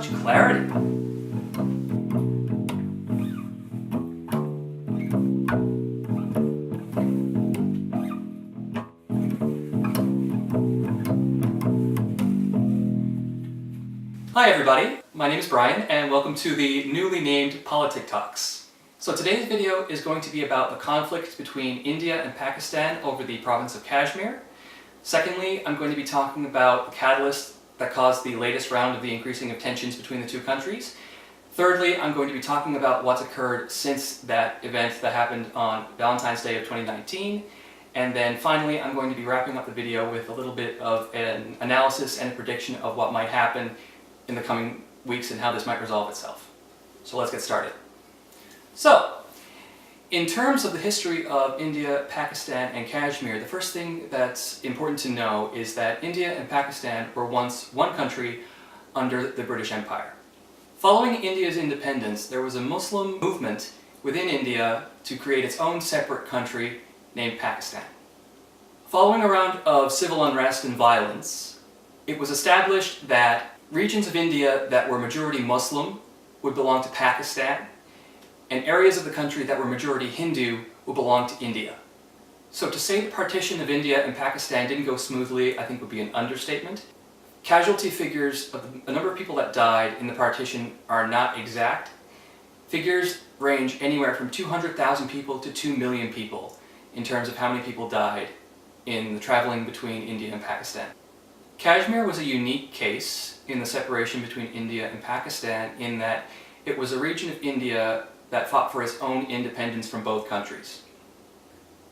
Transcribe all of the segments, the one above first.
such clarity. Hi everybody, my name is Brian and welcome to the newly named Poli-Tic Talks. So today's video is going to be about the conflict between India and Pakistan over the province of Kashmir. Secondly, I'm going to be talking about the catalyst that caused the latest round of the increasing of tensions between the two countries. Thirdly, I'm going to be talking about what's occurred since that event that happened on Valentine's Day of 2019. And then finally, I'm going to be wrapping up the video with a little bit of an analysis and a prediction of what might happen in the coming weeks and how this might resolve itself. So let's get started. So, in terms of the history of India, Pakistan, and Kashmir, the first thing that's important to know is that India and Pakistan were once one country under the British Empire. Following India's independence, there was a Muslim movement within India to create its own separate country named Pakistan. Following a round of civil unrest and violence, it was established that regions of India that were majority Muslim would belong to Pakistan, and areas of the country that were majority Hindu would belong to India. So to say the partition of India and Pakistan didn't go smoothly, I think would be an understatement. Casualty figures of the number of people that died in the partition are not exact. Figures range anywhere from 200,000 people to 2 million people in terms of how many people died in the traveling between India and Pakistan. Kashmir was a unique case in the separation between India and Pakistan in that it was a region of India that fought for its own independence from both countries.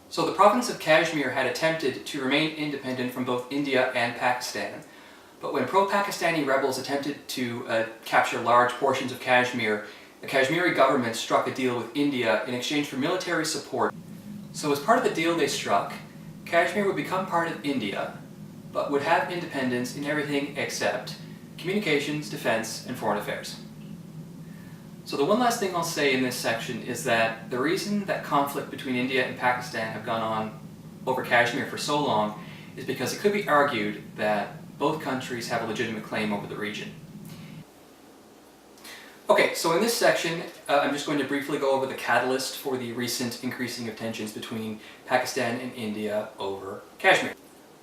So the province of Kashmir had attempted to remain independent from both India and Pakistan, but when pro-Pakistani rebels attempted to capture large portions of Kashmir, the Kashmiri government struck a deal with India in exchange for military support. So as part of the deal they struck, Kashmir would become part of India, but would have independence in everything except communications, defense, and foreign affairs. So the one last thing I'll say in this section is that the reason that conflict between India and Pakistan have gone on over Kashmir for so long is because it could be argued that both countries have a legitimate claim over the region. Okay, so in this section, I'm just going to briefly go over the catalyst for the recent increasing of tensions between Pakistan and India over Kashmir.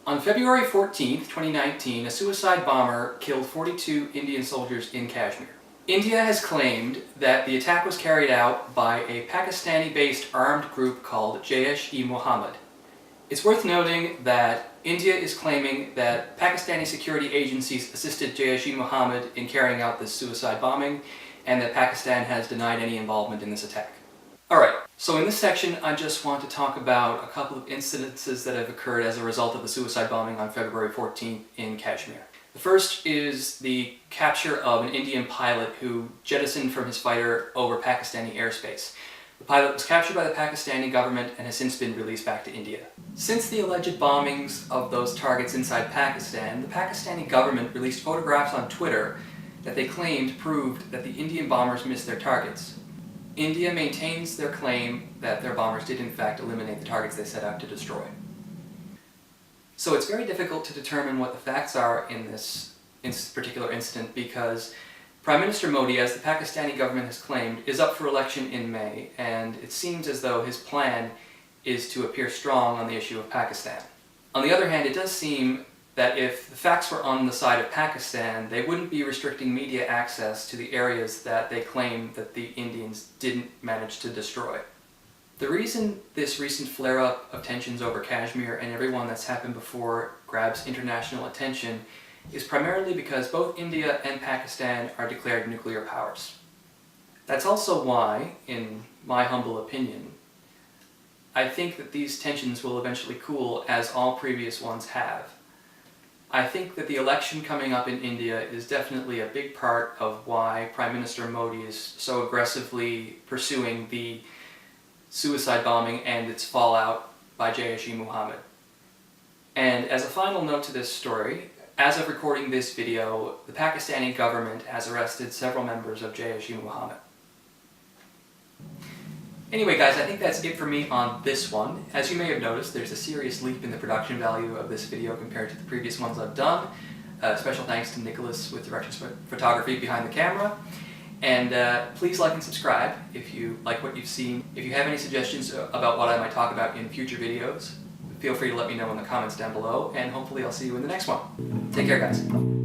On February 14th, 2019, a suicide bomber killed 42 Indian soldiers in Kashmir. India has claimed that the attack was carried out by a Pakistani-based armed group called Jaish-e-mohammad. It's worth noting that India is claiming that Pakistani security agencies assisted Jaish-e-mohammad in carrying out this suicide bombing, and that Pakistan has denied any involvement in this attack. Alright, so in this section I just want to talk about a couple of incidences that have occurred as a result of the suicide bombing on February 14th in Kashmir. The first is the capture of an Indian pilot who jettisoned from his fighter over Pakistani airspace. The pilot was captured by the Pakistani government and has since been released back to India. Since the alleged bombings of those targets inside Pakistan, the Pakistani government released photographs on Twitter that they claimed proved that the Indian bombers missed their targets. India maintains their claim that their bombers did in fact eliminate the targets they set out to destroy. So it's very difficult to determine what the facts are in this particular incident because Prime Minister Modi, as the Pakistani government has claimed, is up for election in May, and it seems as though his plan is to appear strong on the issue of Pakistan. On the other hand, it does seem that if the facts were on the side of Pakistan, they wouldn't be restricting media access to the areas that they claim that the Indians didn't manage to destroy. The reason this recent flare-up of tensions over Kashmir and everyone that's happened before grabs international attention is primarily because both India and Pakistan are declared nuclear powers. That's also why, in my humble opinion, I think that these tensions will eventually cool as all previous ones have. I think that the election coming up in India is definitely a big part of why Prime Minister Modi is so aggressively pursuing the suicide bombing and its fallout by Jaish-e-mohammad. And as a final note to this story, as of recording this video, the Pakistani government has arrested several members of Jaish-e-mohammad. Anyway guys, I think that's it for me on this one. As you may have noticed, there's a serious leap in the production value of this video compared to the previous ones I've done. Special thanks to Nicholas with Directions Photography behind the camera. And please like and subscribe if you like what you've seen. If you have any suggestions about what I might talk about in future videos, feel free to let me know in the comments down below, and hopefully I'll see you in the next one. Take care, guys.